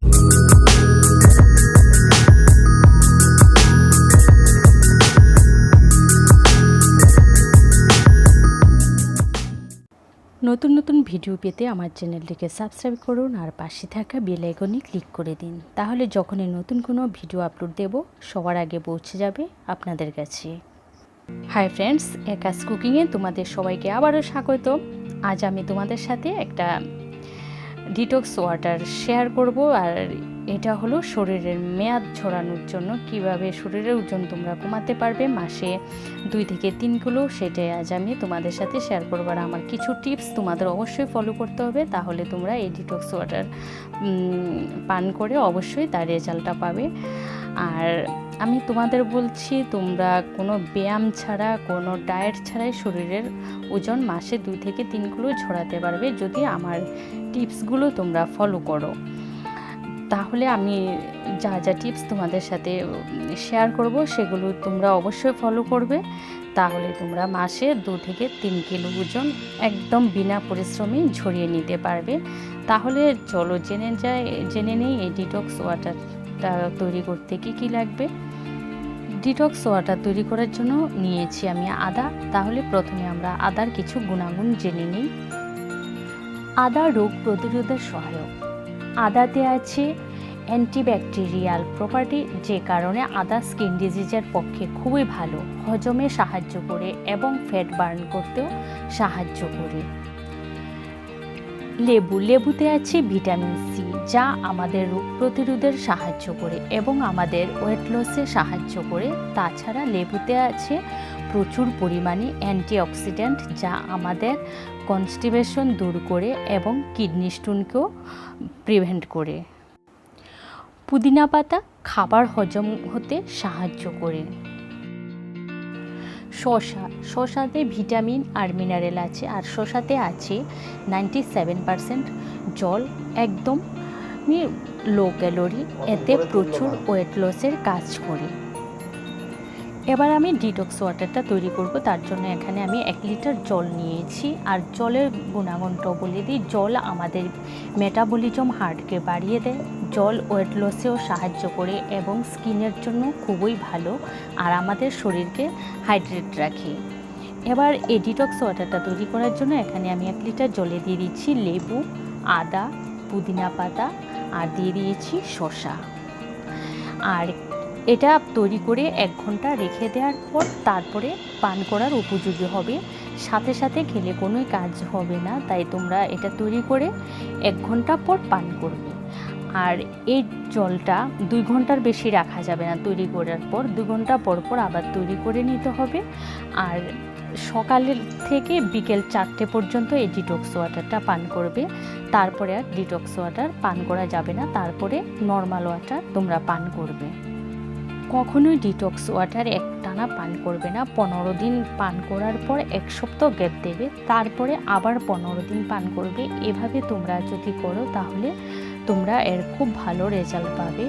নতুন নতুন ভিডিও পেতে আমার চ্যানেলটিকে সাবস্ক্রাইব করুন আর পাশে থাকা বেল আইকনে ক্লিক করে দিন, তাহলে যখনই নতুন কোনো ভিডিও আপলোড দেব সবার আগে পৌঁছে যাবে আপনাদের কাছে। হাই ফ্রেন্ডস, একাস কুকিংয়ে তোমাদের সবাইকে আবারও স্বাগত। আজ আমি তোমাদের সাথে একটা ডিটক্স ওয়াটার শেয়ার করব, আর এটা হলো শরীরের মেয়াদ ঝরানোর জন্য কিভাবে শরীরের ওজন তোমরা কমাতে পারবে মাসে 2 থেকে 3 কিলো, সেটাই আজ আমি তোমাদের সাথে শেয়ার করব। আর আমার কিছু টিপস তোমাদের অবশ্যই ফলো করতে হবে, তাহলে তোমরা এই ডিটক্স ওয়াটার পান করে অবশ্যই তার রেজাল্টটা পাবে। আর আমি তোমাদের বলছি, তোমরা কোনো ব্যায়াম ছাড়া, কোনো ডায়েট ছাড়াই শরীরের ওজন মাসে 2 থেকে 3 কিলো ঝরাতে পারবে যদি আমার টিপসগুলো তোমরা ফলো করো। তাহলে আমি যা যা টিপস তোমাদের সাথে শেয়ার করব সেগুলো তোমরা অবশ্যই ফলো করবে, তাহলে তোমরা মাসে 2 থেকে 3 কিলো ওজন একদম বিনা পরিশ্রমে ঝরিয়ে নিতে পারবে। তাহলে চলো জেনে নেই এই ডিটক্স ওয়াটারটা তৈরি করতে কি লাগবে। ডিটক্স ওয়াটার তৈরি করার জন্য নিয়েছি আমি আদা। তাহলে প্রথমে আমরা আদার কিছু গুণাগুণ জেনে নিই। আদা রোগ প্রতিরোধের সহায়ক। আদাতে আছে অ্যান্টিব্যাকটেরিয়াল প্রপার্টি, যে কারণে আদা স্কিন ডিজিজের পক্ষে খুবই ভালো, হজমে সাহায্য করে এবং ফ্যাট বার্ন করতেও সাহায্য করে। লেবুতে আছে ভিটামিন সি, যা আমাদের রোগ প্রতিরোধের সাহায্য করে এবং আমাদের ওয়েট লসে সাহায্য করে। তাছাড়া লেবুতে আছে প্রচুর পরিমাণে অ্যান্টিঅক্সিডেন্ট, যা আমাদের কনস্টিপেশন দূর করে এবং কিডনি স্টোনকেও প্রিভেন্ট করে। পুদিনা পাতা খাবার হজম হতে সাহায্য করে। শসাতে ভিটামিন আর মিনারেল আছে, আর শসাতে আছে 97% জল, একদম লো ক্যালোরি, এতে প্রচুর ওয়েট লসের কাজ করে। এবার আমি ডিটক্স ওয়াটারটা তৈরি করব। তার জন্য এখানে আমি 1 লিটার জল নিয়েছি। আর জলের গুণাগুণটা বলে দিই, জল আমাদের মেটাবলিজম হার্টকে বাড়িয়ে দেয়, জল ওয়েট লসেও সাহায্য করে এবং স্কিনের জন্য খুবই ভালো, আর আমাদের শরীরকে হাইড্রেট রাখে। এবার এই ডিটক্স ওয়াটারটা তৈরি করার জন্য এখানে আমি 1 লিটার জলে দিয়ে দিচ্ছি লেবু, আদা, পুদিনা পাতা, আর দিয়ে দিয়েছি শসা। আর এটা তৈরি করে 1 ঘন্টা রেখে দেওয়ার পর তারপরে পান করার উপযোগী হবে। সাথে সাথে খেলে কোনোই কাজ হবে না, তাই তোমরা এটা তৈরি করে 1 ঘন্টা পর পান করবে। আর এই জলটা 2 ঘন্টার বেশি রাখা যাবে না, তৈরি করার পর 2 ঘন্টা পর পর আবার তৈরি করে নিতে হবে। আর সকালের থেকে বিকেল 4টে পর্যন্ত এই ডিটক্স ওয়াটারটা পান করবে। তারপরে আর ডিটক্স ওয়াটার পান করা যাবে না, তারপরে নর্মাল ওয়াটার তোমরা পান করবে। কখনোই ডিটক্স ওয়াটার একটানা পান করবে না। 15 দিন পান করার পর 1 সপ্তাহ গ্যাপ দেবে, তারপরে আবার 15 দিন পান করবে। এভাবে তোমরা যদি করো তাহলে তোমরা এর খুব ভালো রেজাল্ট পাবে।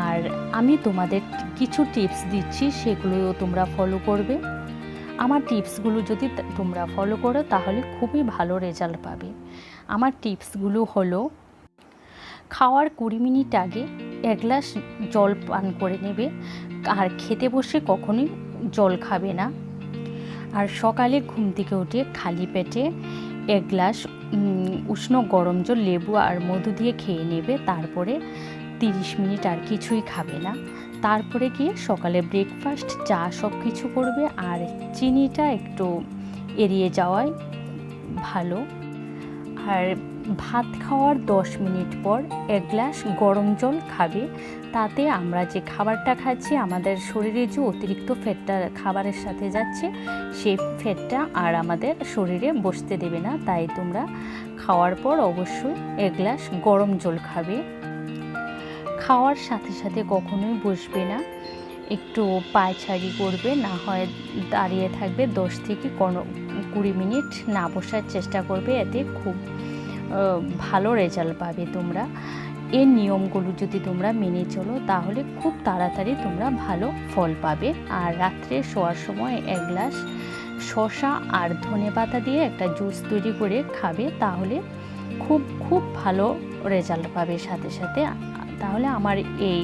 আর আমি তোমাদের কিছু টিপস দিচ্ছি, সেগুলোও তোমরা ফলো করবে। আমার টিপসগুলো যদি তোমরা ফলো করো তাহলে খুবই ভালো রেজাল্ট পাবে। আমার টিপসগুলো হলো, খাওয়ার 20 মিনিট আগে 1 গ্লাস জল পান করে নেবে, আর খেতে বসে কখনোই জল খাবে না। আর সকালে ঘুম থেকে উঠে খালি পেটে 1 গ্লাস উষ্ণ গরম জল লেবু আর মধু দিয়ে খেয়ে নেবে, তারপরে 30 মিনিট আর কিছুই খাবে না। তারপরে গিয়ে সকালে ব্রেকফাস্ট, চা সব কিছু করবে, আর চিনিটা একটু এড়িয়ে যাওয়াই ভালো। আর ভাত খাওয়ার 10 মিনিট পর 1 গ্লাস গরম জল খাবে, তাতে আমরা যে খাবারটা খাচ্ছি আমাদের শরীরে যে অতিরিক্ত ফ্যাটটা খাবারের সাথে যাচ্ছে, সেই ফ্যাটটা আর আমাদের শরীরে বসতে দেবে না। তাই তোমরা খাওয়ার পর অবশ্যই 1 গ্লাস গরম জল খাবে। খাওয়ার সাথে সাথে কখনোই বসবে না, একটু পায়চারি করবে, না হয় দাঁড়িয়ে থাকবে। 10 থেকে 20 মিনিট না বসার চেষ্টা করবে, এতে খুব ভালো রেজাল্ট পাবে তোমরা। এই নিয়মগুলো যদি তোমরা মেনে চলো তাহলে খুব তাড়াতাড়ি তোমরা ভালো ফল পাবে। আর রাত্রে শোয়ার সময় 1 গ্লাস শসা আর ধনেপাতা দিয়ে একটা জুস তৈরি করে খাবে, তাহলে খুব ভালো রেজাল্ট পাবে সাথে সাথে। তাহলে আমার এই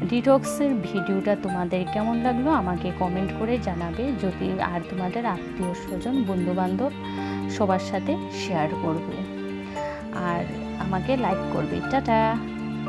ডিটক্সের ভিডিওটা তোমাদের কেমন লাগলো আমাকে কমেন্ট করে জানাবে, যদি আর তোমাদের আত্মীয় স্বজন বন্ধুবান্ধব সবার সাথে শেয়ার করবে আর আমাকে লাইক করবে। টাটা।